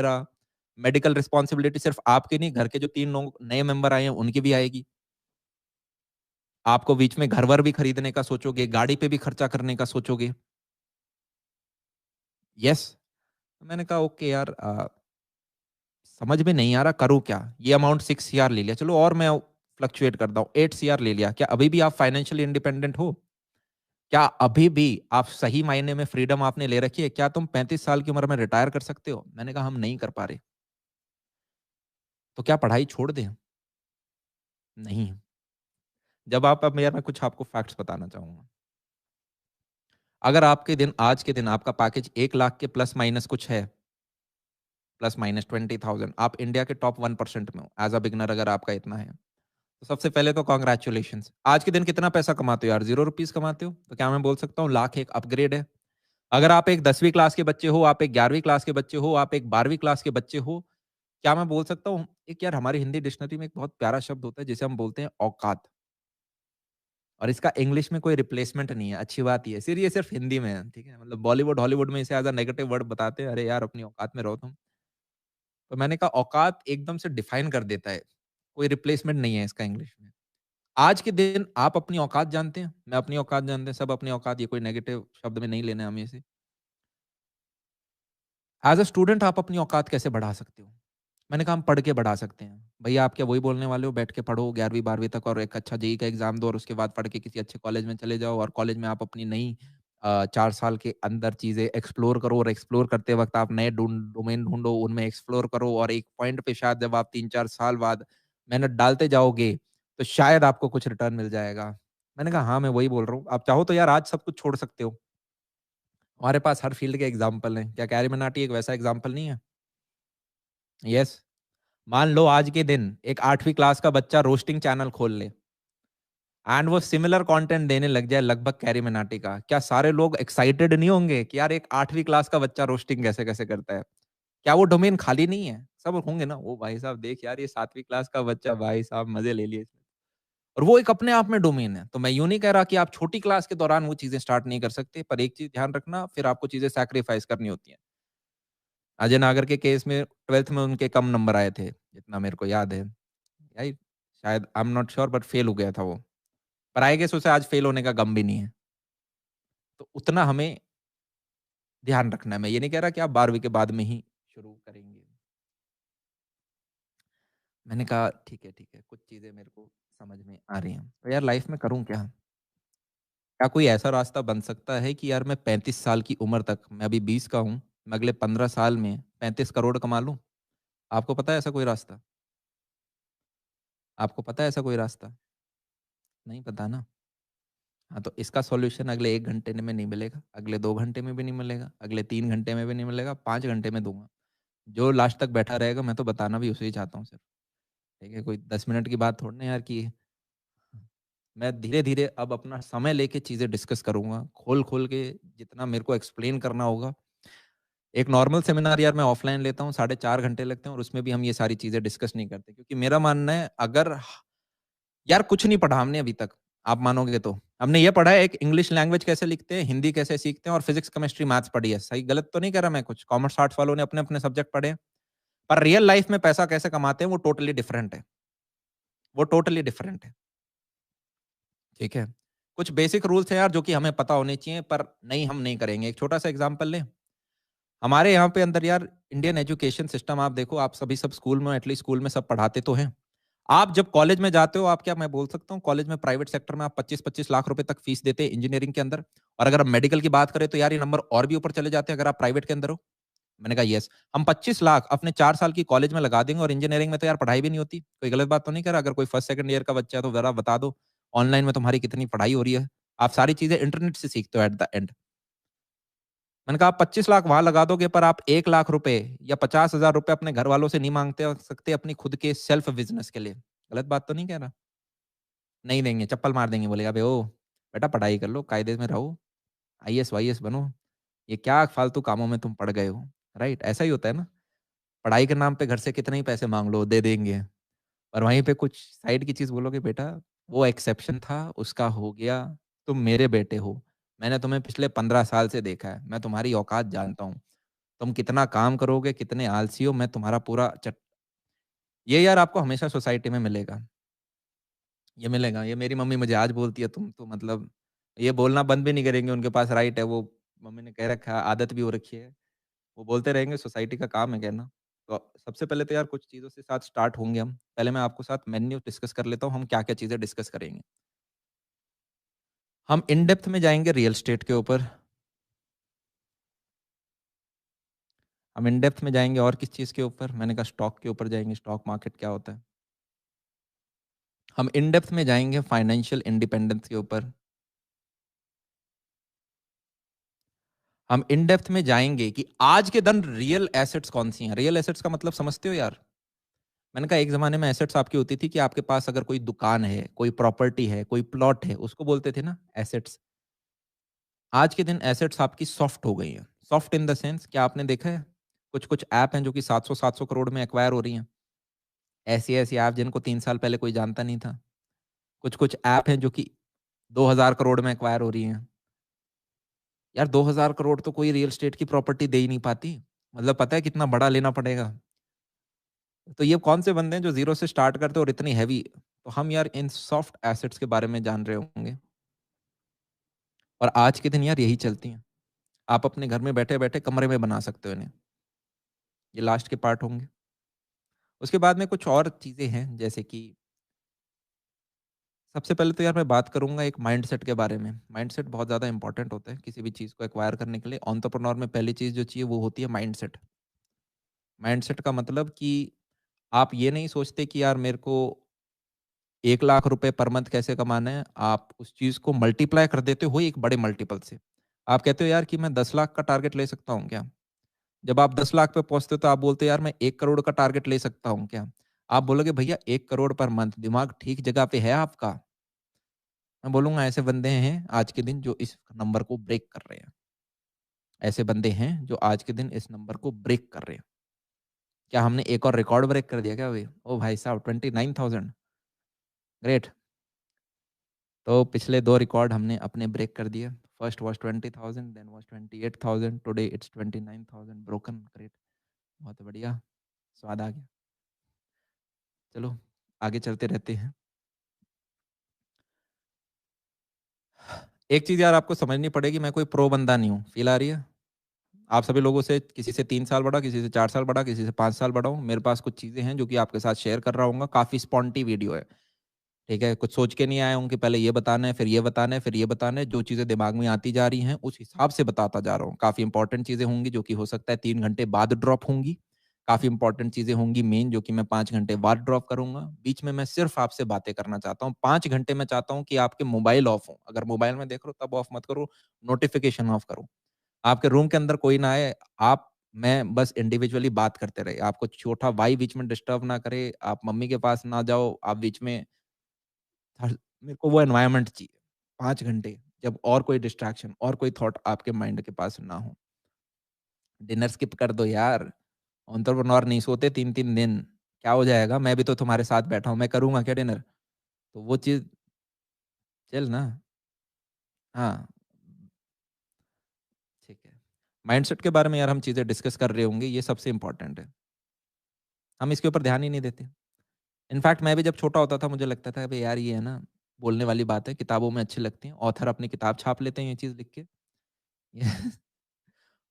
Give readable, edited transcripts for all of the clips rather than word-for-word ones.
मेरा medical responsibility सिर्फ आपकी नहीं, घर के जो 3 लोग नए मेंबर आए हैं, उनकी भी आएगी। आपको बीच में घर-वर भी खरीदने का सोचोगे, गाड़ी पे भी खर्चा करने का सोचोगे। यस। तो मैंने कहा ओके यार, समझ में नहीं आ रहा करूँ क्या? ये अमाउंट 6 सीआर ले लिया, चलो और मैं फ्लक्चुएट करता हूँ, 8 सीआर ले लिया। क्या अभी भी आप फाइनेंशियली इंडिपेंडेंट हो? क्या अभी भी आप सही मायने में फ्रीडम आपने ले रखी है? क्या तुम 35 साल की उम्र में रिटायर कर सकते हो? मैंने कहा हम नहीं कर पा रहे। तो क्या पढ़ाई छोड़ दें? नहीं। जब आप अब यार मैं कुछ आपको फैक्ट्स बताना चाहूँगा। अगर आपके दिन आज के दिन आपका पैकेज 1 लाख के प्लस माइनस कुछ है, प्लस माइनस 20,000, आप इंडिया के टॉप 1% में हो, एज़ अ बिगिनर अगर आपका इतना है। तो सबसे पहले तो कांग्रेचुलेशंस। आज के दिन कितना पैसा कमाते हो यार? ₹0 कमाते हो? तो क्या मैं बोल सकता हूँ लाख एक अपग्रेड है? अगर आप एक 10वीं क्लास के बच्चे हो, आप एक 11वीं क्लास के बच्चे हो, आप एक 12वीं क्लास के बच्चे हो, क्या मैं बोल सकता हूँ एक यार हमारी हिंदी डिक्शनरी में एक बहुत प्यारा शब्द होता है जिसे हम बोलते हैं औकात, और इसका इंग्लिश में कोई रिप्लेसमेंट नहीं है, अच्छी बात ये है। सिर्फ ये सिर्फ हिंदी में है, ठीक है? मतलब बॉलीवुड, हॉलीवुड में इसे एज़ अ नेगेटिव वर्ड बताते हैं, अरे यार अपनी औकात में रहो तुम। तो मैंने कहा औकात एकदम से डिफाइन कर देता है, कोई रिप्लेसमेंट नहीं है इसका इंग्लिश में। आज के दिन आप अपनी औकात जानते हैं, मैं अपनी औकात जानते हैं, सब अपनी औकात, ये कोई नेगेटिव शब्द में नहीं लेना है हमें इसे। एज़ अ स्टूडेंट आप अपनी औकात कैसे बढ़ा सकते हो? मैंने कहा हम पढ़ के बढ़ा सकते हैं। भैया आप क्या वही बोलने वाले हो बैठ के पढ़ो 11वीं 12वीं तक और एक अच्छा जेईई का एग्ज़ाम दो और उसके बाद पढ़ के किसी अच्छे कॉलेज में चले जाओ और कॉलेज में आप अपनी नई 4 साल के अंदर चीज़ें एक्सप्लोर करो और एक्सप्लोर करते वक़्त आप नए डोमेन ढूँढो, उनमें एक्सप्लोर करो और एक पॉइंट पे शायद जब आप 3-4 साल बाद मेहनत डालते जाओगे, तो शायद आपको कुछ रिटर्न मिल जाएगा। मैंने कहा हाँ, मैं वही बोल रहा हूँ। आप चाहो तो यार आज सब कुछ छोड़ सकते हो। हमारे पास हर फ़ील्ड के एग्ज़ाम्पल हैं। क्या कैरी मनाटी एक वैसा एग्ज़ाम्पल नहीं है? यस। मान लो आज के दिन एक 8वीं क्लास का बच्चा रोस्टिंग चैनल खोल ले एंड वो सिमिलर कंटेंट देने लग जाए लगभग कैरी मिनाटी का, क्या सारे लोग एक्साइटेड नहीं होंगे कि यार एक 8वीं क्लास का बच्चा रोस्टिंग कैसे-कैसे करता है? क्या वो डोमेन खाली नहीं है? सब होंगे ना, ओ भाई साहब देख यार ये 7वीं क्लास का बच्चा भाई साहब मज़े ले लिए इसने। और वो एक अपने आप में डोमेन है। तो मैं यूँ नहीं कह रहा कि आप छोटी क्लास के दौरान वो चीज़ें स्टार्ट नहीं कर सकते, पर एक चीज़ ध्यान रखना फिर आपको चीज़ें सैक्रिफाइस करनी होती हैं। अजय नागर के केस में 12th में उनके कम नंबर आए थे, जितना मेरे को याद है। राइट? शायद I am not sure but fail हो गया था वो। पर आई गेस उसे आज फेल होने का गम भी नहीं है। तो उतना हमें ध्यान रखना है। मैं ये नहीं कह रहा कि आप 12वीं के बाद में ही शुरू करेंगे। मैंने कहा ठीक है, कुछ चीज़ें मेरे को समझ में आ रही हैं। तो यार लाइफ़ में करूँ क्या? क्या कोई ऐसा रास्ता बन सकता है कि यार मैं 35 साल की उम्र तक, मैं अभी 20 का हूँ, मैं अगले 15 साल में 35 करोड़ कमा लूँ? आपको पता है ऐसा कोई रास्ता? आपको पता है ऐसा कोई रास्ता? नहीं पता ना? हाँ, तो इसका सॉल्यूशन अगले 1 घंटे में नहीं मिलेगा, अगले 2 घंटे में भी नहीं मिलेगा, अगले 3 घंटे में भी नहीं मिलेगा, 5 घंटे में दूँगा। जो लास्ट तक बैठा रहेगा मैं तो बताना भी उसे ही चाहता हूँ सिर्फ, ठीक है? कोई 10 मिनट की बात थोड़ी ना यार कि मैं धीरे-धीरे अब अपना समय लेके चीज़ें डिस्कस करूँगा, खोल-खोल के जितना मेरे को एक्सप्लेन करना होगा। एक नॉर्मल सेमिनार यार मैं ऑफलाइन लेता हूँ, साढ़े 4 घंटे लगते हैं और उसमें भी हम ये सारी चीज़ें डिस्कस नहीं करते क्योंकि मेरा मानना है अगर यार कुछ नहीं पढ़ा हमने अभी तक, आप मानोगे तो। हमने ये पढ़ा है एक इंग्लिश लैंग्वेज कैसे लिखते हैं, हिंदी कैसे सीखते हैं और फिज़िक्स, केमिस्ट्री, मैथ्स पढ़ी है। सही गलत तो नहीं कह रहा मैं कुछ, कॉमर्स आर्ट्स वालों ने अपने-अपने सब्जेक्ट पढ़े हैं। पर रियल लाइफ़ में पैसा कैसे कमाते हैं वो टोटली डिफरेंट है, वो टोटली डिफरेंट है, ठीक है? कुछ बेसिक रूल्स हैं यार जो कि हमें पता होने चाहिए पर नहीं हम नहीं करेंगे। एक छोटा-सा एग्ज़ाम्पल लें, हमारे यहाँ पे अंदर यार इंडियन एजुकेशन सिस्टम आप देखो, आप सभी सब स्कूल में एटलीस्ट स्कूल में सब पढ़ाते तो हैं। आप जब कॉलेज में जाते हो, आप क्या मैं बोल सकता हूँ कॉलेज में प्राइवेट सेक्टर में आप 25-25 लाख रुपए तक फीस देते हैं इंजीनियरिंग के अंदर और अगर आप मेडिकल की बात करें तो यार ये नंबर और भी ऊपर चले जाते हैं अगर आप प्राइवेट के अंदर हो। मैंने कहा यस, हम 25 लाख अपने 4 साल की कॉलेज में लगा देंगे और इंजीनियरिंग में तो यार पढ़ाई भी नहीं होती। कोई गलत बात तो नहीं कर रहा? अगर कोई फर्स्ट सेकंड ईयर का बच्चा है तो ज़रा बता दो, ऑनलाइन में तुम्हारी कितनी पढ़ाई हो रही है? आप सारी चीज़ें इंटरनेट से सीखते हो एट द एंड। मैंने कहा आप 25 लाख वहाँ लगा दोगे पर आप 1 लाख रुपए या 50,000 रुपए अपने घरवालों से नहीं माँगते सकते अपनी खुद के सेल्फ बिज़नेस के लिए। गलत बात तो नहीं कह रहा? नहीं देंगे, चप्पल मार देंगे, बोलेगा बे ओ, बेटा पढ़ाई कर लो, कायदे में रहो, आईएएस-वाईएएस बनो। ये क्या फालतू कामों में तुम पड़ गए हो, राइट? ऐसा ही होता है ना? पढ़ाई के नाम पे घर से कितने ही पैसे माँग लो, दे देंगे और वहीं पे कुछ साइड की चीज़ बोलोगे, बेटा वो एक्सेप्शन था, उसका हो गया, तुम मेरे बेटे हो। मैंने तुम्हें पिछले 15 साल से देखा है, मैं तुम्हारी औकात जानता हूँ। तुम कितना काम करोगे, कितने आलसी हो, मैं तुम्हारा पूरा चट ये यार आपको हमेशा सोसाइटी में मिलेगा। ये मिलेगा, ये मेरी मम्मी मुझे आज बोलती है, तुम तो मतलब ये बोलना बंद भी नहीं करेंगे, उनके पास राइट है, वो मम्मी ने कह रखा है, आदत भी हो रखी है। वो बोलते रहेंगे, सोसाइटी का काम है कहना। तो सबसे पहले तो यार कुछ चीज़ों से साथ स्टार्ट होंगे हम। पहले मैं आपके साथ मेन्यू डिस्कस कर लेता हूँ, हम क्या-क्या चीज़ें डिस्कस करेंगे। हम इन डेप्थ में जाएँगे रियल एस्टेट के ऊपर, हम इन डेप्थ में जाएँगे और किस चीज़ के ऊपर? मैंने कहा स्टॉक के ऊपर जाएँगे, स्टॉक मार्केट क्या होता है? हम इन डेप्थ में जाएँगे फाइनेंशियल इंडिपेंडेंस के ऊपर। हम इन डेप्थ में जाएँगे कि आज के दिन रियल एसेट्स कौन-सी हैं? रियल एसेट्स का मतलब समझते हो यार? मैंने कहा एक ज़माने में एसेट्स आपकी होती थी कि आपके पास अगर कोई दुकान है, कोई प्रॉपर्टी है, कोई प्लॉट है, उसको बोलते थे ना एसेट्स। आज के दिन एसेट्स आपकी सॉफ्ट हो गई हैं। सॉफ्ट इन द सेंस क्या आपने देखा है? कुछ-कुछ ऐप हैं जो कि 700-700 करोड़ में एक्वायर हो रही हैं। ऐसी-ऐसी ऐप जिनको 3 साल पहले कोई जानता नहीं था। कुछ-कुछ ऐप हैं जो कि 2000 करोड़ में एक्वायर हो रही हैं। यार 2000 करोड़ तो कोई रियल एस्टेट की प्रॉपर्टी दे ही नहीं पाती। मतलब पता है कितना बड़ा लेना पड़ेगा। तो ये कौन से बंदे हैं जो ज़ीरो से स्टार्ट करते हैं और इतनी हेवी तो हम यार इन सॉफ्ट एसेट्स के बारे में जान रहे होंगे और आज के दिन यार यही चलती हैं। आप अपने घर में बैठे-बैठे कमरे में बना सकते हो इन्हें। ये लास्ट के पार्ट होंगे। उसके बाद में कुछ और चीज़ें हैं जैसे कि सबसे पहले तो यार मैं बात करूँगा एक माइंडसेट के बारे में। माइंडसेट बहुत ज़्यादा इंपॉर्टेंट होता है किसी भी चीज़ को एक्वायर करने के लिए। एंटरप्रेन्योर में पहली चीज़ जो चाहिए वो होती है माइंडसेट। माइंडसेट का मतलब कि आप ये नहीं सोचते कि यार मेरे को 1 लाख रुपए पर मंथ कैसे कमाना है, आप उस चीज़ को मल्टीप्लाई कर देते हो एक बड़े मल्टीपल से। आप कहते हो यार कि मैं 10 लाख का टारगेट ले सकता हूँ क्या? जब आप 10 लाख पे पहुँचते हो तो आप बोलते हो यार मैं 1 करोड़ का टारगेट ले सकता हूँ क्या? आप बोलोगे भैया 1 करोड़ पर मंथ दिमाग ठीक जगह पे है आपका? मैं बोलूँगा ऐसे बंदे हैं आज के दिन जो इस नंबर को ब्रेक कर रहे हैं। ऐसे बंदे हैं जो आज के दिन इस नंबर को ब्रेक कर रहे हैं। क्या हमने एक और रिकॉर्ड ब्रेक कर दिया क्या अभी? ओह भाई साहब 29,000 ग्रेट। तो पिछले 2 रिकॉर्ड हमने अपने ब्रेक कर दिए। First was 20,000 then was 28,000 today it's 29,000 broken great बहुत बढ़िया, स्वाद आ गया। चलो आगे चलते रहते हैं। एक चीज़ यार आपको समझनी पड़ेगी मैं कोई प्रो बंदा नहीं हूँ, फ़ील आ रही है? आप सभी लोगों से किसी से 3 साल बड़ा, किसी से 4 साल बड़ा, किसी से 5 साल बड़ा हूँ। मेरे पास कुछ चीज़ें हैं जो कि आपके साथ शेयर कर रहा हूँगा, काफ़ी स्पॉन्टी वीडियो है। ठीक है? कुछ सोच के नहीं आया हूँ कि पहले ये बताना है, फिर ये बताना है, फिर ये बताना है। जो चीज़ें दिमाग में आती जा रही हैं, उस हिसाब से बताता जा रहा हूँ। काफ़ी इम्पोर्टेंट चीज़ें होंगी जो कि हो सकता है 3 घंटे बाद ड्रॉप होंगी। काफ़ी इम्पोर्टेंट चीज़ें होंगी मेन जो कि मैं 5 घंटे बाद ड्रॉप करूँगा। बीच में मैं सिर्फ़ आपसे बातें करना चाहता हूँ। 5 घंटे मैं चाहता हूँ कि आपके मोबाइल ऑफ हो। अगर मोबाइल में देख रहे हो तब ऑफ मत करो, नोटिफ़िकेशन ऑफ करो। आपके रूम के अंदर कोई ना आए, मैं बस इंडिविजुअली बात करते रहे। आपको छोटा भाई बीच में डिस्टर्ब ना करे, आप मम्मी के पास ना जाओ, आप बीच में हर मेरे को वो एनवायरनमेंट चाहिए। 5 घंटे जब और कोई डिस्ट्रैक्शन और कोई थॉट आपके माइंड के पास ना हो। डिनर स्किप कर दो यार। एंटरप्रेन्योर नहीं सोते 3-3 दिन। क्या हो जाएगा? मैं भी तो तुम्हारे साथ बैठा हूँ, मैं करूँगा क्या डिनर? तो वो चीज़ चिल ना। हाँ, ठीक है। माइंडसेट के बारे में यार हम चीज़ें डिस्कस कर रहे होंगे, ये सबसे इम्पोर्टेंट है। हम इसके ऊपर ध्यान ही नहीं देते। इनफैक्ट मैं भी जब छोटा होता था मुझे लगता था अबे यार ये है ना बोलने वाली बात है, किताबों में अच्छी लगती हैं। ऑथर अपनी किताब छाप लेते हैं ये चीज़ लिख के। ये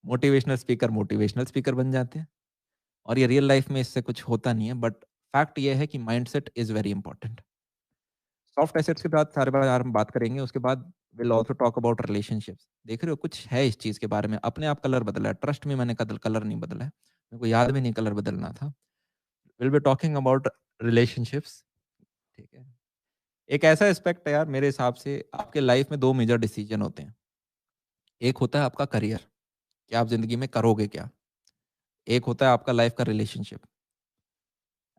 मोटिवेशनल स्पीकर बन जाते हैं और ये रियल लाइफ में इससे कुछ होता नहीं है बट फैक्ट ये है कि mindset is very important. Soft assets के बाद सारे बार हम बात करेंगे, उसके बाद will also talk about relationships. देख रहे हो कुछ है इस चीज़ के बारे में, अपने आप कलर बदला है। ट्रस्ट मी मैंने कदल कलर नहीं बदला है। मेरे को याद भी नहीं कलर बदलना था। Will be talking about relationships, ठीक है? एक ऐसा एस्पेक्ट है यार मेरे हिसाब से आपके लाइफ में 2 मेजर डिसीजन होते हैं। एक होता है आपका करियर, कि आप ज़िंदगी में करोगे क्या? एक होता है आपका लाइफ का रिलेशनशिप।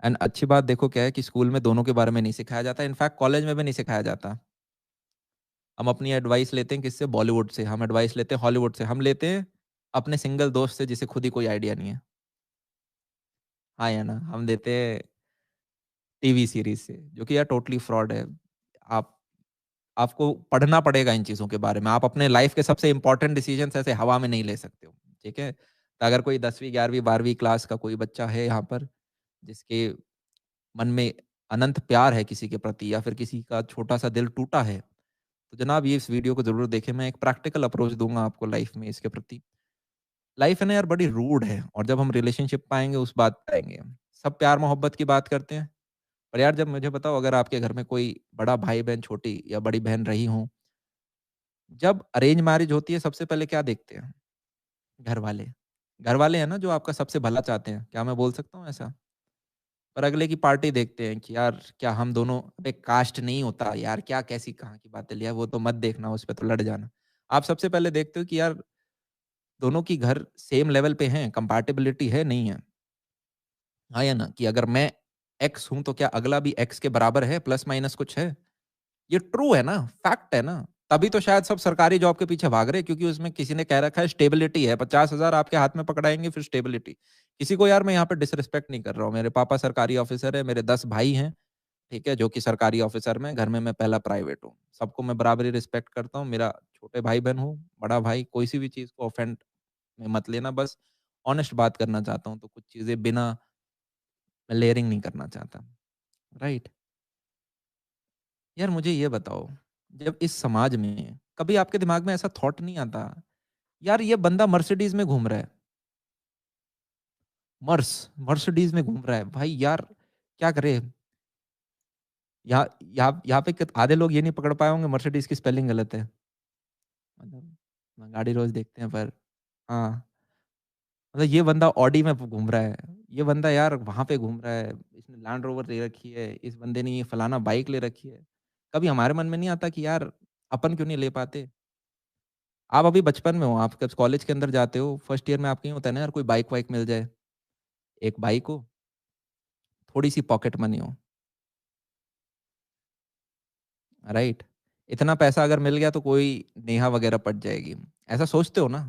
एंड अच्छी बात देखो क्या है कि स्कूल में दोनों के बारे में नहीं सिखाया जाता, इनफैक्ट कॉलेज में भी नहीं सिखाया जाता। हम अपनी एडवाइस लेते हैं किससे? बॉलीवुड से, हम एडवाइस लेते हैं हॉलीवुड से, हम लेते हैं अपने सिंगल दोस्त से जिसे खुद ही कोई आइडिया नहीं है। हाँ या ना? हम देते हैं टीवी सीरीज़ से, जो कि यार टोटली फ्रॉड है। आप आपको पढ़ना पड़ेगा इन चीज़ों के बारे में। आप अपने लाइफ़ के सबसे इम्पोर्टेंट डिसीज़न्स ऐसे हवा में नहीं ले सकते हो, ठीक है? तो अगर कोई 10वीं, 11वीं, 12वीं क्लास का कोई बच्चा है यहाँ पर, जिसके मन में अनंत प्यार है किसी के प्रति या फिर किसी का छोटा-सा दिल टूटा है, तो जनाब ये इस वीडियो को ज़रूर देखें। मैं एक प्रैक्टिकल अप्रोच दूँगा आपको लाइफ़ में इसके प्रति। लाइफ़ है ना यार बड़ी रूड है और जब हम रिलेशनशिप पाएँगे उस बात पे आएँगे हम। सब प्यार-मोहब्बत की बात करते हैं, पर यार जब मुझे बताओ अगर आपके घर में कोई बड़ा भाई-बहन, छोटी या बड़ी बहन रही हों, जब अरेंज मैरिज होती है सबसे पहले क्या देखते हैं घर वाले? घर वाले हैं ना जो आपका सबसे भला चाहते हैं, क्या मैं बोल सकता हूँ ऐसा? पर अगले की पार्टी देखते हैं कि यार क्या हम दोनों पे कास्ट नहीं होता यार, क्या कैसी कहाँ की बातें लिया, वो तो मत देखना, उस पे तो लड़ जाना। आप सबसे पहले देखते हो कि यार दोनों की घर सेम लेवल पे हैं, कंपैटिबिलिटी है, नहीं है? हाँ या ना? कि अगर मैं एक्स हूँ तो क्या अगला भी एक्स के बराबर है, प्लस माइनस कुछ है? ये ट्रू है ना, फैक्ट है ना। तभी तो शायद सब सरकारी जॉब के पीछे भाग रहे हैं क्योंकि उसमें किसी ने कह रखा है स्टेबिलिटी है, 50,000 आपके हाथ में पकड़ाएँगे फिर स्टेबिलिटी। किसी को यार मैं यहाँ पे डिसरिस्पेक्ट नहीं कर रहा हूँ, मेरे पापा सरकारी ऑफिसर हैं, मेरे 10 भाई हैं, ठीक है? जो कि सरकारी ऑफिसर में, घर में मैं पहला प्राइवेट हूँ। सबको मैं बराबरी रिस्पेक्ट करता हूँ, मेरा छोटे भाई-बहन हो, बड़ा भाई, कोई-सी भी चीज़ को ऑफेंड में मत लेना, बस ऑनेस्ट बात करना चाहता हूँ, तो कुछ चीज़ें बिना मैं लेयरिंग नहीं करना चाहता, राइट? यार मुझे ये बताओ, जब इस समाज में कभी आपके दिमाग में ऐसा थॉट नहीं आता, यार ये बंदा मर्सिडीज़ में घूम रहा है, मर्सिडीज़ में घूम रहा है, भाई यार क्या करे? यहाँ पे कित आधे लोग ये नहीं पकड़ पाए होंगे मर्सिडीज़ की स्पेलिंग गलत है। मतलब गाड़ी रोज़ देखते हैं पर हाँ, मतलब ये बंदा ऑडी में घूम रहा है, ये बंदा यार वहाँ पे घूम रहा है, इसने लैंड रोवर ले रखी है, इस बंदे ने ये फलाना बाइक ले रखी है। कभी हमारे मन में नहीं आता कि यार अपन क्यों नहीं ले पाते? आप अभी बचपन में हो, आप जब कॉलेज के अंदर जाते हो, फर्स्ट ईयर में आपको ये होता है ना यार कोई बाइक-वाइक मिल जाए, एक बाइक हो, थोड़ी-सी पॉकेट मनी हो, राइट? इतना पैसा अगर मिल गया तो कोई नेहा वगैरह पट जाएगी। ऐसा सोचते हो ना?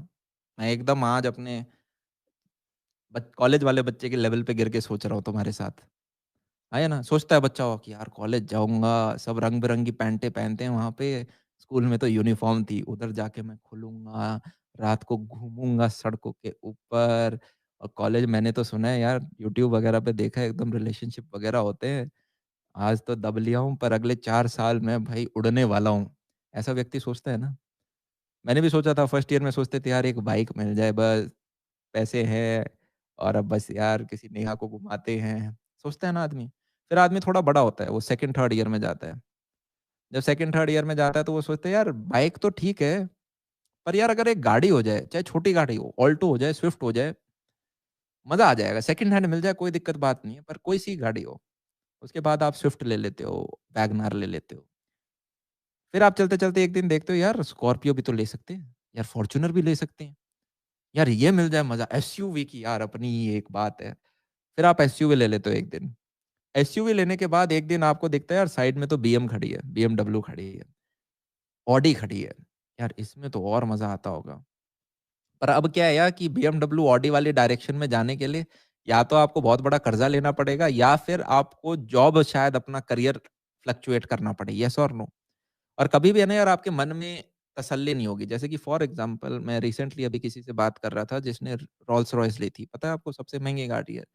मैं एकदम आज अपने बच कॉलेज वाले बच्चे के लेवल पे गिर के सोच रहा हूँ तुम्हारे साथ। है ना? सोचता है बच्चा हो कि यार कॉलेज जाऊँगा, सब रंग-बिरंगी पैंटें पहनते हैं वहाँ पे, स्कूल में तो यूनिफ़ॉर्म थी, उधर जाके मैं खुलूँगा, रात को घूमूँगा सड़कों के ऊपर और कॉलेज मैंने तो सुना है यार यूट्यूब वगैरह पे देखा है एकदम रिलेशनशिप वगैरह होते हैं। आज तो दब लिया हूँ पर अगले 4 साल मैं भाई उड़ने वाला हूँ। ऐसा व्यक्ति सोचता है ना? मैंने भी सोचा था फर्स्ट ईयर में सोचते थे यार एक बाइक मिल जाए बस, पैसे हैं और अब बस यार किसी नेहा को घुमाते हैं, सोचता है ना आदमी। फिर आदमी थोड़ा बड़ा होता है, वो सेकंड थर्ड ईयर में जाता है। जब सेकंड थर्ड ईयर में जाता है तो वो सोचता है यार बाइक तो ठीक है, पर यार अगर एक गाड़ी हो जाए, चाहे छोटी गाड़ी हो, ऑल्टो हो जाए, स्विफ्ट हो जाए, मज़ा आ जाएगा। सेकंड हैंड मिल जाए कोई दिक्कत बात नहीं है, पर कोई-सी गाड़ी हो। उसके बाद आप स्विफ्ट ले लेते हो, वैगनआर ले लेते हो। फिर आप चलते-चलते एक दिन देखते हो यार स्कॉर्पियो भी तो ले सकते हैं, यार फॉर्च्यूनर भी ले सकते हैं। यार ये मिल जाए मज़ा, एसयूवी की यार अपनी ही एक बात है। फिर आप एसयूवी ले लेते हो एक दिन। एसयूवी लेने के बाद एक दिन आपको दिखता है यार साइड में तो बीएम खड़ी है, बीएमडब्ल्यू खड़ी है, ऑडी खड़ी है। यार इसमें तो और मज़ा आता होगा। पर अब क्या है यार कि बीएमडब्ल्यू, ऑडी वाली डायरेक्शन में जाने के लिए या तो आपको बहुत बड़ा कर्जा लेना पड़ेगा या फिर आपको जॉब शायद अपना करियर फ्लक्चुएट करना पड़े, येस और नो? और कभी भी है ना यार आपके मन में तसल्ली नहीं होगी। जैसे कि फॉर एग्ज़ाम्पल मैं रिसेंटली अभी किसी से बात कर रहा था जिसने रोल्स रॉयस ली थी। पता है आपको सबसे महँगी गाड़ी है।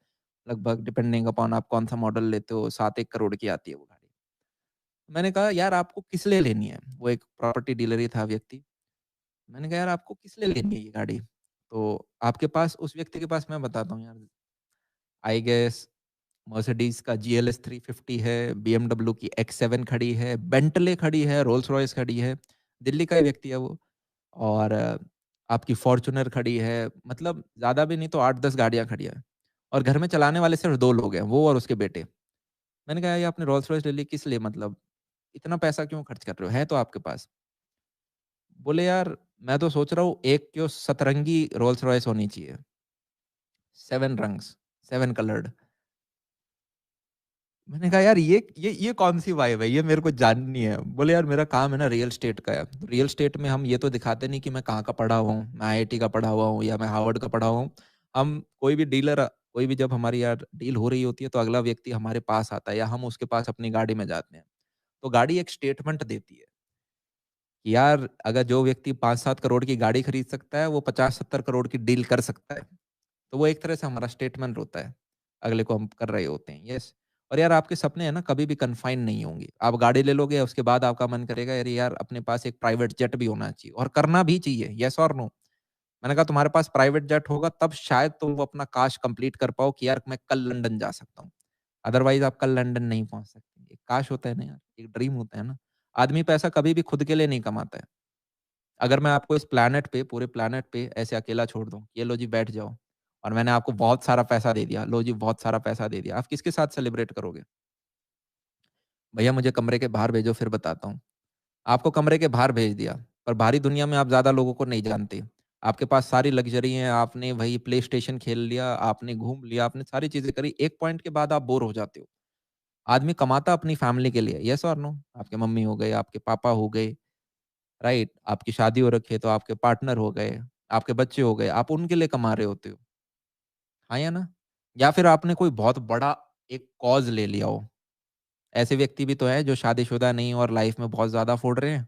लगभग डिपेंडिंग अपॉन आप कौन-सा मॉडल लेते हो 7-1 करोड़ की आती है वो गाड़ी। मैंने कहा यार आपको किस लिए लेनी है? वो एक प्रॉपर्टी डीलर ही था व्यक्ति। मैंने कहा यार आपको किस लिए लेनी है ये गाड़ी? तो आपके पास उस व्यक्ति के पास मैं बताता हूँ यार आई गेस मर्सिडीज़ का जीएलएस 350 है, बीएमडब्ल्यू की एक्स7 खड़ी है, बेंटले खड़ी है, रोल्स रॉयस खड़ी है। दिल्ली का ही व्यक्ति है वो और आपकी फॉर्च्यूनर खड़ी है। मतलब ज़्यादा भी नहीं तो 8-10 गाड़ियाँ खड़ी हैं और घर में चलाने वाले सिर्फ 2 लोग हैं, वो और उसके बेटे। मैंने कहा ये आपने रोल्स रॉयस ले ली किस लिए मतलब? इतना पैसा क्यों खर्च कर रहे हो? है तो आपके पास। बोले यार मैं तो सोच रहा हूँ एक क्यों सतरंगी रोल्स रॉयस होनी चाहिए। 7 रंग्स, 7 कलर्ड। मैंने कहा यार ये कौन-सी वाइब है? ये मेरे को जाननी है। बोले यार मेरा काम है ना रियल एस्टेट का है। रियल एस्टेट में हम ये तो दिखाते नहीं कि मैं कहाँ का पढ़ा हुआ हूँ, मैं आईआईटी का पढ़ा हुआ हूँ या मैं हार्वर्ड का पढ़ा हुआ हूँ। हम कोई भी डीलर कोई भी जब हमारी यार डील हो रही होती है तो अगला व्यक्ति हमारे पास आता है या हम उसके पास अपनी गाड़ी में जाते हैं। तो गाड़ी एक स्टेटमेंट देती है कि यार अगर जो व्यक्ति 5-7 करोड़ की गाड़ी खरीद सकता है, वो 50-70 करोड़ की डील कर सकता है। तो वो एक तरह से हमारा स्टेटमेंट होता है, अगले को हम कर रहे होते हैं, यस। और यार आपके सपने हैं ना कभी भी कन्फाइंड नहीं होंगे। आप गाड़ी ले लोगे, उसके बाद आपका मन करेगा अरे यार अपने पास एक प्राइवेट जेट भी होना चाहिए और करना भी चाहिए, यस और नो? मैंने कहा तुम्हारे पास प्राइवेट जेट होगा तब शायद तुम वो अपना काश कंप्लीट कर पाओ कि यार मैं कल लंदन जा सकता हूँ। अदरवाइज़ आप कल लंदन नहीं पहुँच सकते। एक काश होता है ना यार, एक ड्रीम होता है ना। आदमी पैसा कभी भी खुद के लिए नहीं कमाता है। अगर मैं आपको इस प्लैनेट पे, पूरे प्लैनेट पे ऐसे अकेला छोड़ दूँ, ये लो जी बैठ जाओ और मैंने आपको बहुत सारा पैसा दे दिया, लो जी बहुत सारा पैसा दे दिया, आप किसके साथ सेलिब्रेट करोगे? भैया मुझे कमरे के बाहर भेजो फिर बताता हूँ। आपको कमरे के बाहर भेज दिया, पर बाहरी दुनिया में आप ज़्यादा लोगों को नहीं जानते। आपके पास सारी लग्ज़री है, आपने वही प्लेस्टेशन खेल लिया, आपने घूम लिया, आपने सारी चीज़ें करी, एक पॉइंट के बाद आप बोर हो जाते हो। आदमी कमाता अपनी फैमिली के लिए, येस और नो? आपके मम्मी हो गए, आपके पापा हो गए, राइट? आपकी शादी हो रखी है तो आपके पार्टनर हो गए, आपके बच्चे हो गए, आप उनके लिए कमा रहे होते हो। हाँ या ना? या फिर आपने कोई बहुत बड़ा एक कॉज़ ले लिया हो। ऐसे व्यक्ति भी तो हैं जो शादीशुदा नहीं और लाइफ़ में बहुत ज़्यादा फोड़ रहे हैं।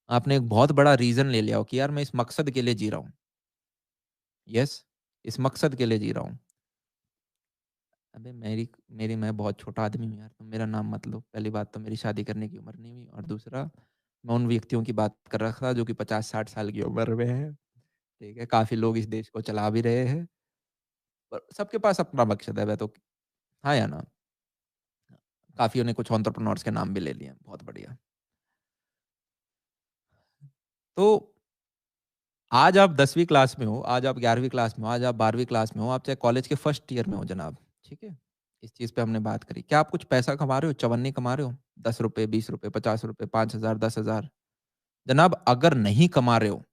आपने एक बहुत बड़ा रीज़न ले लिया हो कि यार मैं इस मकसद के लिए जी रहा हूँ। यस, इस मकसद के लिए जी रहा हूँ। अबे मेरी मेरी मैं बहुत छोटा आदमी हूँ यार, तुम मेरा नाम मत लो। पहली बात तो मेरी शादी करने की उम्र नहीं हुई और दूसरा मैं उन व्यक्तियों की बात कर रहा था जो कि 50-60 साल की उम्र में हैं, ठीक है? काफ़ी लोग इस देश को चला भी रहे हैं, पर सबके पास अपना मकसद है, मैं तो हाँ या ना? काफ़ियों ने कुछ एंटरप्रेन्योर्स के नाम भी ले लिए हैं, बहुत बढ़िया। तो आज आप 10वीं क्लास में हो, आज आप 11वीं क्लास में हो, आज आप 12वीं क्लास में हो, आप चाहे कॉलेज के फर्स्ट ईयर में हो जनाब, ठीक है? इस चीज़ पे हमने बात करी। क्या आप कुछ पैसा कमा रहे हो, चवन्नी कमा रहे हो? ₹10, ₹20, ₹50, 5,000, 10,000? जनाब अगर नहीं कमा रहे हो,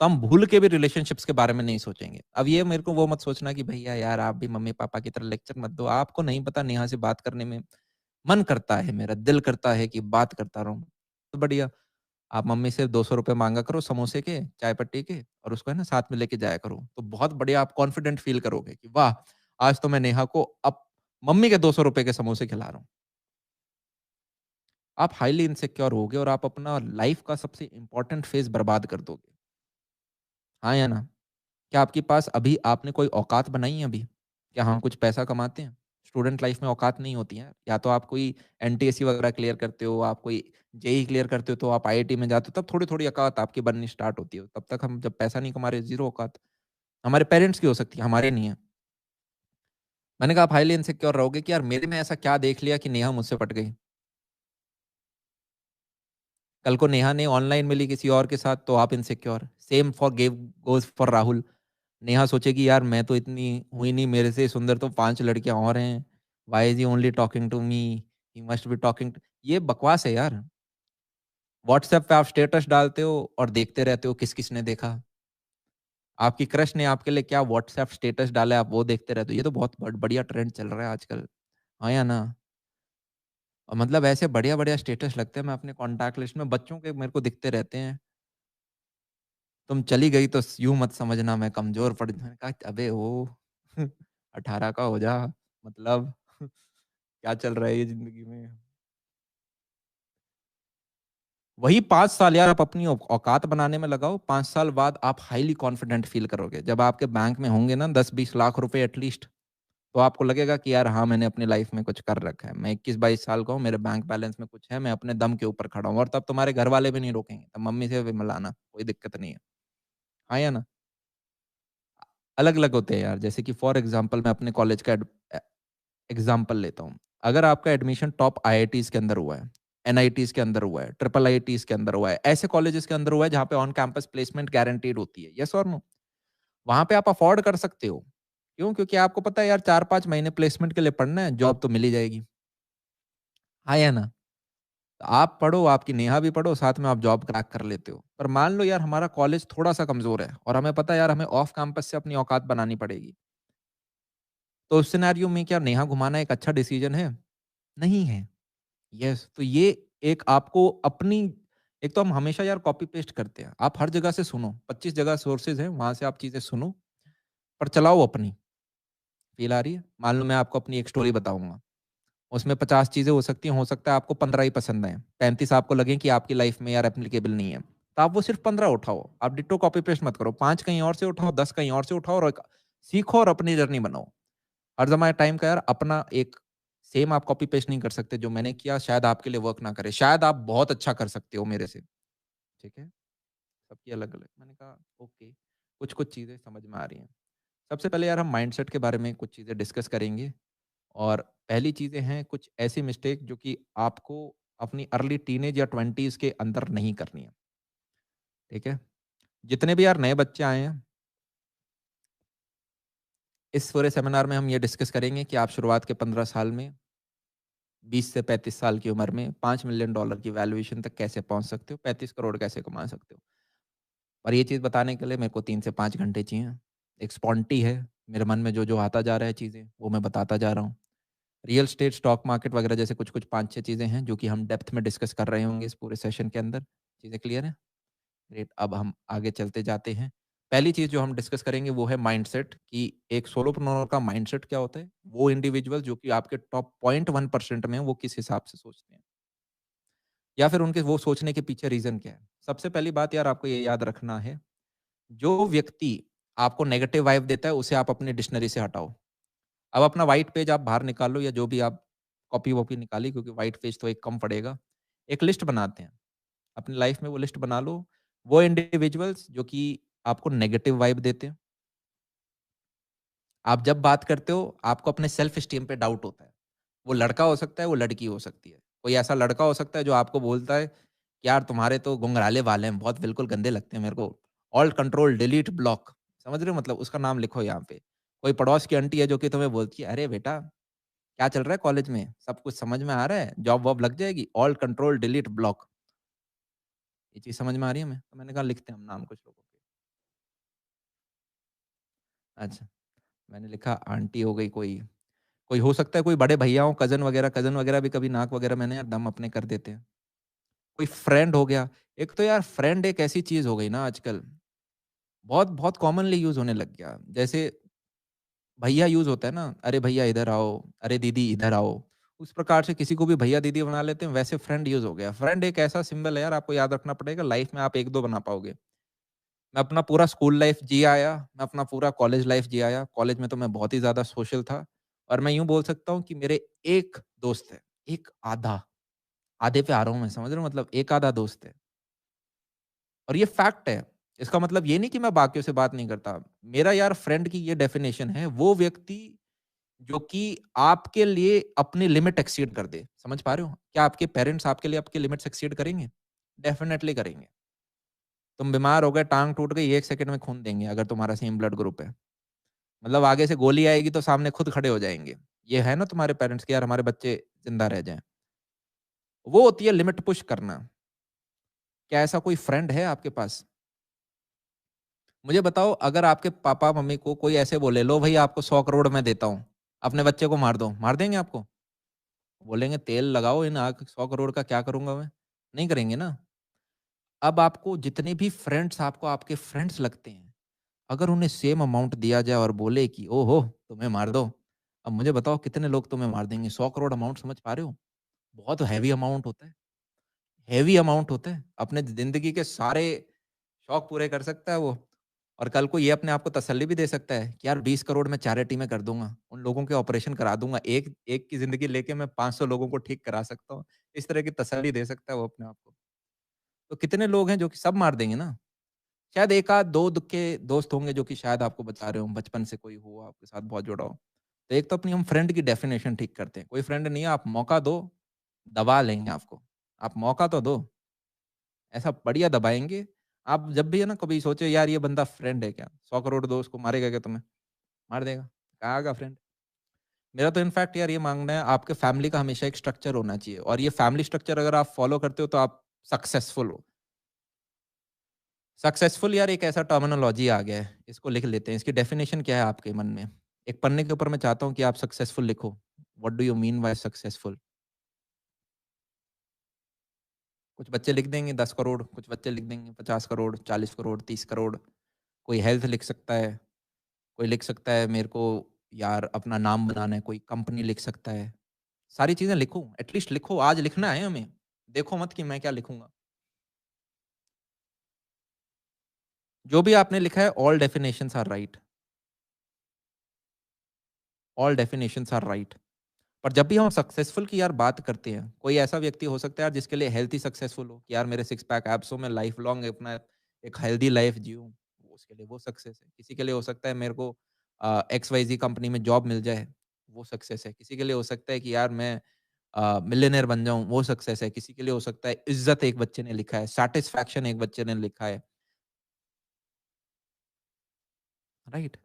तो हम भूल के भी रिलेशनशिप्स के बारे में नहीं सोचेंगे। अब ये मेरे को वो मत सोचना कि भैया यार आप भी मम्मी-पापा की तरह लेक्चर मत दो। आपको नहीं पता नेहा से बात करने में मन करता है मेरा, दिल करता है कि बात करता रहूँ। तो बढ़िया। आप मम्मी से ₹200 माँगा करो समोसे के, चाय पत्ती के और उसको है ना साथ में लेके जाया करो। तो बहुत बढ़िया आप कॉन्फिडेंट फ़ील करोगे कि वाह! आज तो मैं नेहा को अब मम्मी के ₹200 के समोसे खिला रहा हूँ। आप हाइली इनसिक्योर होगे और आप अपना लाइफ़ का सबसे इम्पोर्टेंट फ़ेज़ बर्बाद कर दोगे। हाँ या ना? क्या आपके पास अभी आपने कोई औकात बनाई है अभी? क्या हम कुछ पैसा कमाते हैं? स्टूडेंट लाइफ़ में औकात नहीं होती है। या तो आप कोई एनटीएससी वगैरह क्लियर करते हो, आप कोई जेईई क्लियर करते हो, तो आप आईआईटी में जाते हो, तब थोड़ी-थोड़ी औकात आपकी बननी स्टार्ट होती है। तब तक हम जब पैसा नहीं कमा रहे, ज़ीरो औकात। हमारे पेरेंट्स की हो सकती है, हमारे नहीं है। मैंने कहा आप हाइली इनसिक्योर रहोगे कि यार मेरे में ऐसा क्या देख लिया कि नेहा मुझसे पट गई। कल को नेहा ने ऑनलाइन मिली किसी और के साथ तो आप insecure. Same for give goes for Rahul. Neha सोचेगी यार मैं तो इतनी हुई नहीं, मेरे से सुंदर तो 5 लड़कियाँ और हैं। Why is he only talking to me? He must be talking to ये बकवास है यार। व्हाट्सऐप पे आप स्टेटस डालते हो और देखते रहते हो किस-किस ने देखा। आपकी क्रश ने आपके लिए क्या व्हाट्सऐप स्टेटस डाला है, आप वो देखते रहते हो। ये तो बहुत बढ़िया ट्रेंड चल रहा है आजकल। हाँ या ना? और मतलब ऐसे बढ़िया-बढ़िया स्टेटस लगते हैं, मैं अपने कॉन्टैक्ट लिस्ट में बच्चों के मेरे को दिखते रहते हैं। तुम चली गई तो यूँ मत समझना मैं कमज़ोर पड़ मैंने कहा अबे ओ 18 का हो जा मतलब क्या चल रहा है ये ज़िंदगी में? वही 5 साल यार आप अपनी औकात बनाने में लगाओ, 5 साल बाद आप हाइली कॉन्फिडेंट फ़ील करोगे। जब आपके बैंक में होंगे ना 10-20 लाख रुपए एट लीस्ट, तो आपको लगेगा कि यार हाँ, मैंने अपनी लाइफ़ में कुछ कर रखा है। मैं 21-22 साल का हूँ, मेरे बैंक बैलेंस में कुछ है, मैं अपने दम के ऊपर खड़ा हूँ और तब तुम्हारे घरवाले भी नहीं रोकेंगे, तब मम्मी से भी मिलाना, कोई दिक्कत नहीं है। हाँ या ना? अलग-अलग होते हैं यार, जैसे कि फॉर एग्ज़ाम्पल मैं अपने कॉलेज का एग्ज़ाम्पल लेता हूँ। अगर आपका एडमिशन टॉप आईआईटीज़ के अंदर हुआ है, एनआईटीज़ के अंदर हुआ है, ट्रिपल आईआईटीज़ के अंदर हुआ है, ऐसे कॉलेजेस के अंदर हुआ है जहाँ पे ऑन कैंपस प्लेसमेंट गारंटीड होती है, येस और नो? वहाँ पे आप अफ़ोर्ड कर सकते हो। क्यों? क्योंकि आपको पता है यार 4-5 महीने प्लेसमेंट के लिए पढ़ना है, जॉब तो मिल ही जाएगी। हाँ या ना? तो आप पढ़ो, आपकी नेहा भी पढ़ो, साथ में आप जॉब क्रैक कर लेते हो। पर मान लो यार हमारा कॉलेज थोड़ा-सा कमज़ोर है और हमें पता है यार हमें ऑफ कैंपस से अपनी औकात बनानी पड़ेगी। तो उस सिनेरियो में क्या नेहा घुमाना एक अच्छा डिसीज़न है? नहीं है। यस, तो ये एक आपको अपनी एक तो हम हमेशा यार कॉपी पेस्ट करते हैं। आप हर जगह से सुनो, 25 जगह सोर्सेज़ हैं, वहाँ से आप चीज़ें सुनो, पर चलाओ अपनी। फ़ील आ रही है? मान लो मैं आपको अपनी एक स्टोरी बताऊँगा। उसमें 50 चीज़ें हो सकती हैं, हो सकता है आपको 15 ही पसंद आएँ। 35 आपको लगें कि आपकी लाइफ़ में यार एप्लीकेबल नहीं है। तो आप वो सिर्फ़ 15 उठाओ। आप डिट्टो कॉपी पेस्ट मत करो। 5 कहीं और से उठाओ, 10 कहीं और से उठाओ और एक सीखो और अपनी जर्नी बनाओ। हर ज़माने टाइम का यार अपना एक सेम आप कॉपी पेस्ट नहीं कर सकते, जो मैंने किया शायद आपके लिए वर्क ना करे। शायद आप बहुत अच्छा कर सकते हो मेरे से, ठीक है? सबकी अलग-अलग। मैंने कहा ओके, कुछ-कुछ चीज़ें समझ में आ रही हैं। सबसे पहले यार हम माइंडसेट के बारे में कुछ चीज़ें डिस्कस करेंगे और पहली चीज़ें हैं कुछ ऐसी मिस्टेक जो कि आपको अपनी अर्ली टीनेज या 20s के अंदर नहीं करनी है, ठीक है? जितने भी यार नए बच्चे आए हैं, इस पूरे सेमिनार में हम ये डिस्कस करेंगे कि आप शुरुआत के 15 साल में 20 से 35 साल की उम्र में $5 मिलियन की वैल्यूएशन तक कैसे पहुँच सकते हो, 35 करोड़ कैसे कमा सकते हो। और ये चीज़ बताने के लिए मेरे को 3 से 5 घंटे चाहिए। एक स्पॉन्टी है, मेरे मन में जो-जो आता जा रहा है चीज़ें, वो मैं बताता जा रहा हूँ। रियल एस्टेट, स्टॉक मार्केट वगैरह जैसे कुछ-कुछ 5-6 चीज़ें हैं, जो कि हम डेप्थ में डिस्कस कर रहे होंगे इस पूरे सेशन के अंदर। चीज़ें क्लियर हैं? ग्रेट, अब हम आगे चलते जाते हैं। पहली चीज़ जो हम डिस्कस करेंगे वो है माइंडसेट कि एक सोलोप्रेन्योर का माइंडसेट क्या होता है? वो इंडिविजुअल जो कि आपके टॉप 0.1% में हैं, वो किस हिसाब से सोचते हैं? या फिर उनके वो सोचने के पीछे रीज़न क्या है? सबसे पहली बात यार आपको ये याद रखना है, जो व्यक्ति आपको नेगेटिव वाइब देता है, उसे आप अपनी डिक्शनरी से हटाओ। अब अपना व्हाइट पेज आप बाहर निकालो या जो भी आप कॉपी-वॉपी निकाली क्योंकि व्हाइट पेज तो एक कम पड़ेगा। एक लिस्ट बनाते हैं, अपनी लाइफ़ में वो लिस्ट बना लो, वो इंडिविजुअल्स जो कि आपको नेगेटिव वाइब देते हैं। आप जब बात करते हो, आपको अपने सेल्फ एस्टीम पे डाउट होता है। वो लड़का हो सकता है, वो लड़की हो सकती है। कोई ऐसा लड़का हो सकता है जो आपको बोलता है कि यार तुम्हारे तो घुंघराले बाल हैं, बहुत बिल्कुल गंदे लगते हैं मेरे को। ऑल्ट कंट्रोल डिलीट ब्लॉक, समझ रहे हो मतलब उसका नाम लिखो यहाँ पे। कोई पड़ोस की आंटी है जो कि तुम्हें बोलती है, "अरे बेटा, क्या चल रहा है कॉलेज में? सब कुछ समझ में आ रहा है? जॉब-वॉब लग जाएगी?" Alt control delete block. ये चीज़ समझ में आ रही है हमें? तो मैंने कहा लिखते हैं हम नाम कुछ लोगों के। अच्छा, मैंने लिखा आंटी हो गई कोई, कोई हो सकता है कोई बड़े भैया हों, कज़न वगैरह भी कभी नाक वगैरह मैंने यार दम अपने कर देते हैं। कोई फ्रेंड हो गया। एक तो यार फ्रेंड एक ऐसी चीज़ हो गई ना आजकल, बहुत बहुत कॉमनली यूज़ होने लग गया। जैसे भैया यूज़ होता है ना, "अरे भैया इधर आओ, अरे दीदी इधर आओ।" उस प्रकार से किसी को भी भैया-दीदी बना लेते हैं, वैसे फ्रेंड यूज़ हो गया। फ्रेंड एक ऐसा सिंबल है यार आपको याद रखना पड़ेगा, लाइफ़ में आप 1-2 बना पाओगे। मैं अपना पूरा स्कूल लाइफ़ जी आया, मैं अपना पूरा कॉलेज लाइफ़ जी आया। कॉलेज में तो मैं बहुत ही ज़्यादा सोशल था और मैं यूँ बोल सकता हूँ कि मेरे एक दोस्त है, एक आधा, आधे पे आ रहा हूँ मैं, समझ रहे हो मतलब एक आधा दोस्त है। और ये फैक्ट है। इसका मतलब ये नहीं कि मैं बाकियों से बात नहीं करता। मेरा यार फ्रेंड की ये डेफिनिशन है, वो व्यक्ति जो कि आपके लिए अपनी लिमिट एक्सीड कर दे। समझ पा रहे हो? क्या आपके पेरेंट्स आपके लिए आपकी लिमिट्स एक्सीड करेंगे? डेफिनिटली करेंगे। तुम बीमार हो गए, टाँग टूट गई, 1 सेकंड में खून देंगे अगर तुम्हारा सेम ब्लड ग्रुप है। मतलब आगे से गोली आएगी तो सामने खुद खड़े हो जाएँगे। ये है ना तुम्हारे पेरेंट्स कि यार हमारे बच्चे ज़िंदा रह जाएँ। वो होती है लिमिट पुश करना। क्या ऐसा कोई फ्रेंड है आपके पास? मुझे बताओ अगर आपके पापा-मम्मी को कोई ऐसे बोले, "लो भई आपको 100 करोड़ मैं देता हूँ, अपने बच्चे को मार दो।" मार देंगे आपको? बोलेंगे तेल लगाओ इन आग 100 करोड़ का क्या करूँगा मैं? नहीं करेंगे ना। अब आपको जितने भी फ्रेंड्स आपको आपके फ्रेंड्स लगते हैं, अगर उन्हें सेम अमाउंट दिया जाए और बोले कि ओहो! तुम्हें मार दो। अब मुझे बताओ कितने लोग तुम्हें मार देंगे? 100 करोड़ अमाउंट समझ पा रहे हो? बहुत हेवी अमाउंट होता है। हेवी अमाउंट होता है। अपने ज़िंदगी के सारे शौक पूरे कर सकता है वो। और कल को ये अपने आप को तसल्ली भी दे सकता है कि यार 20 करोड़ मैं चैरिटी में कर दूँगा। उन लोगों के ऑपरेशन करा दूँगा। एक एक की ज़िंदगी लेके मैं 500 लोगों को ठीक करा सकता हूँ। इस तरह की तसल्ली दे सकता है वो अपने आप को। तो कितने लोग हैं जो कि सब मार देंगे ना। शायद 1 आध 2 दुःख के दोस्त होंगे जो कि शायद आपको बता रहे हों, बचपन से कोई हो आपके साथ बहुत जुड़ा हो। तो एक तो अपनी हम फ्रेंड की डेफिनिशन ठीक करते हैं। कोई फ्रेंड नहीं है, आप मौका दो, दबा लेंगे आपको। आप मौका तो दो। ऐसा बढ़िया दबाएँगे, आप जब भी है ना कभी सोचे यार ये बंदा फ्रेंड है क्या? 100 करोड़ दो उसको मारेगा क्या तुम्हें? मार देगा। कहाँ का फ्रेंड? मेरा तो इनफैक्ट यार ये मानना है आपके फैमिली का हमेशा एक स्ट्रक्चर होना चाहिए और ये फैमिली स्ट्रक्चर अगर आप फॉलो करते हो तो आप सक्सेसफुल हो। सक्सेसफुल यार एक ऐसा टर्मिनोलॉजी आ गया है, इसको लिख लेते हैं। इसकी डेफिनिशन क्या है आपके मन में? एक पन्ने के ऊपर मैं चाहता हूँ कि आप सक्सेसफुल लिखो। What do you mean by successful? कुछ बच्चे लिख देंगे 10 करोड़, कुछ बच्चे लिख देंगे 50 करोड़, 40 करोड़, 30 करोड़। कोई हेल्थ लिख सकता है, कोई लिख सकता है मेरे को यार अपना नाम बनाना है, कोई कंपनी लिख सकता है। सारी चीज़ें लिखो, एटलीस्ट लिखो, आज लिखना है हमें। देखो मत कि मैं क्या लिखूँगा। जो भी आपने लिखा है all definitions are right. All definitions are right. पर जब भी हम सक्सेसफुल की यार बात करते हैं, कोई ऐसा व्यक्ति हो सकता है यार जिसके लिए हेल्थ ही सक्सेसफुल हो, कि यार मेरे सिक्स पैक एब्स हो, मैं लाइफ लॉन्ग अपना एक हेल्दी लाइफ जीऊँ, उसके लिए वो सक्सेस है। किसी के लिए हो सकता है मेरे को एक्स-वाई-ज़ेड कंपनी में जॉब मिल जाए, वो सक्सेस है। किसी के लिए हो सकता है कि यार मैं मिलियनेयर बन जाऊँ, वो सक्सेस है। किसी के लिए हो सकता है इज़्ज़त, एक बच्चे ने लिखा है, सैटिस्फैक्शन एक बच्चे ने लिखा है, राइट?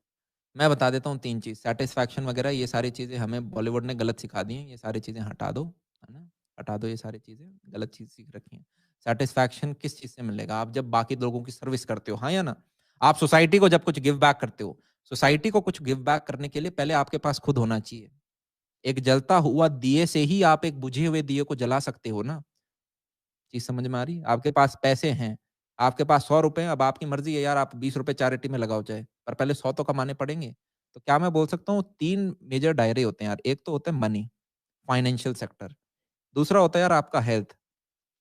मैं बता देता हूँ 3 चीज़, सैटिस्फैक्शन वगैरह ये सारी चीज़ें हमें बॉलीवुड ने गलत सिखा दी हैं, ये सारी चीज़ें हटा दो, है ना? हटा दो ये सारी चीज़ें, गलत चीज़ सीख रखी हैं। सैटिस्फैक्शन किस चीज़ से मिलेगा? आप जब बाकी लोगों की सर्विस करते हो, हाँ या ना? आप सोसाइटी को जब कुछ गिव बैक करते हो, सोसाइटी को कुछ गिव बैक करने के लिए पहले आपके पास खुद होना चाहिए। एक जलता हुआ दिए से ही आप एक बुझे हुए दिए को जला सकते हो ना। चीज़ समझ में आ रही है? आपके पास पैसे हैं, आपके पास ₹100 हैं, अब आपकी मर्ज़ी है यार आप ₹20 चैरिटी में लगाओ चाहे, पर पहले 100 तो कमाने पड़ेंगे। तो क्या मैं बोल सकता हूँ 3 मेजर दायरे होते हैं यार, एक तो होता है मनी, फाइनेंशियल सेक्टर, दूसरा होता है यार आपका हेल्थ,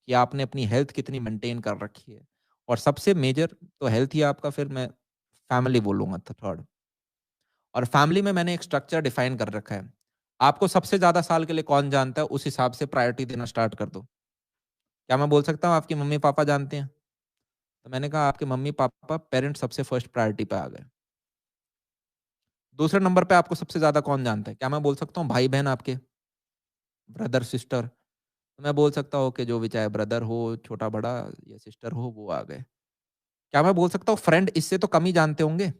कि आपने अपनी हेल्थ कितनी मेंटेन कर रखी है, और सबसे मेजर तो हेल्थ ही आपका, फिर मैं फैमिली बोलूँगा थर्ड। और फैमिली में मैंने एक स्ट्रक्चर डिफाइन कर रखा है। आपको सबसे ज़्यादा साल के लिए कौन जानता है, उस हिसाब से प्रायोरिटी देना स्टार्ट कर दो। क्या मैं बोल सकता हूँ आपकी मम्मी-पापा जानते हैं? तो मैंने कहा आपके मम्मी-पापा पेरेंट्स सबसे फर्स्ट प्रायोरिटी पे आ गए। दूसरे नंबर पे आपको सबसे ज़्यादा कौन जानता है? क्या मैं बोल सकता हूँ भाई-बहन आपके, ब्रदर, सिस्टर? तो मैं बोल सकता हूँ कि जो भी चाहे ब्रदर हो, छोटा-बड़ा या सिस्टर हो, वो आ गए। क्या मैं बोल सकता हूँ फ्रेंड इससे तो कम ही जानते होंगे?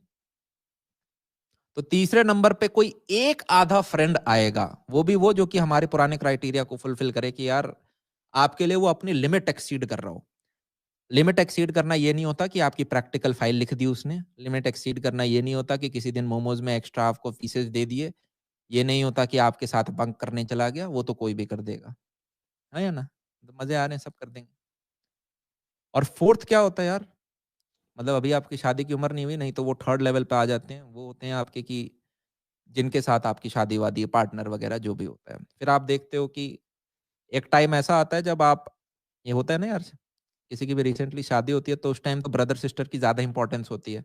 तो तीसरे नंबर पे कोई एक आधा फ्रेंड आएगा, वो भी वो जो कि हमारे पुराने क्राइटेरिया को फुलफिल करे, कि यार आपके लिए वो अपनी लिमिट एक्सीड कर रहा हो। लिमिट एक्सीड करना ये नहीं होता कि आपकी प्रैक्टिकल फाइल लिख दी उसने। लिमिट एक्सीड करना ये नहीं होता कि किसी दिन मोमोज़ में एक्स्ट्रा आपको पीसेस दे दिए। ये नहीं होता कि आपके साथ बंक करने चला गया, वो तो कोई भी कर देगा। है या ना? तो मज़े आ रहे हैं, सब कर देंगे। और फोर्थ क्या होता है यार, मतलब अभी आपकी शादी की उम्र नहीं हुई, नहीं तो वो थर्ड लेवल पे आ जाते हैं। वो होते हैं आपके कि जिनके साथ आपकी शादी-वादी, पार्टनर वगैरह जो भी होता है। फिर आप देखते हो कि एक टाइम ऐसा आता है जब आप, ये होता है ना यार, किसी की भी रिसेंटली शादी होती है तो उस टाइम तो ब्रदर सिस्टर की ज़्यादा इंपॉर्टेंस होती है।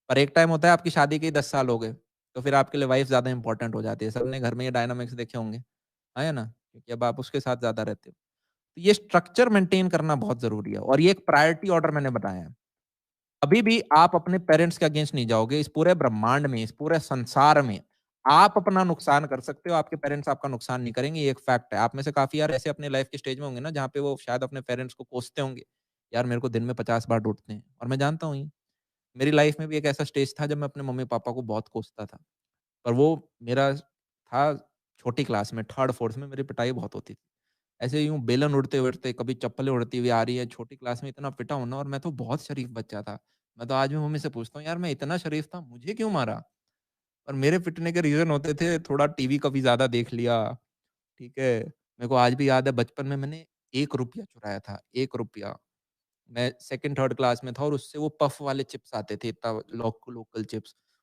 पर एक टाइम होता है आपकी शादी के ही 10 साल हो गए, तो फिर आपके लिए वाइफ़ ज़्यादा इंपॉर्टेंट हो जाती है। सबने घर में ये डायनामिक्स देखे होंगे, है ना? क्योंकि अब आप उसके साथ ज़्यादा रहते हो। तो ये स्ट्रक्चर मेंटेन करना बहुत ज़रूरी है, और ये एक प्रायोरिटी ऑर्डर मैंने बताया है। कभी भी आप अपने पेरेंट्स के अगेंस्ट नहीं जाओगे, इस पूरे ब्रह्मांड में, इस पूरे संसार में, आप अपना नुकसान कर सकते हो, आपके पेरेंट्स आपका नुकसान नहीं करेंगे, ये एक फैक्ट है। आप में से काफ़ी यार ऐसे अपने लाइफ़ के स्टेज में होंगे ना, जहाँ पे वो शायद अपने पेरेंट्स को कोसते होंगे, यार मेरे को दिन में 50 बार डाँटते हैं, और मैं जानता हूँ ये। मेरी लाइफ़ में भी एक ऐसा स्टेज था जब मैं अपने मम्मी-पापा को बहुत कोसता था, पर वो मेरा था छोटी क्लास में, 3rd-4th में मेरी पिटाई बहुत होती थी। ऐसे यूँ बेलन उड़ते-उड़ते, कभी चप्पलें उड़ती हुई आ रही हैं, छोटी क्लास में इतना पिटा हूँ ना, और मैं तो बहुत शरीफ बच्चा था। मैं तो आज भी मम्मी से पूछता हूँ, "यार मैं इतना शरीफ था, मुझे क्यों मारा?" और मेरे पिटने के रीज़न होते थे, थोड़ा टीवी कभी ज़्यादा देख लिया, ठीक है? मेरे को आज भी याद है बचपन में मैंने ₹1 चुराया था, ₹1। मैं 2nd-3rd क्लास में था, और उससे वो पफ वाले चिप्स आते थे, इतना लोकल चिप्स।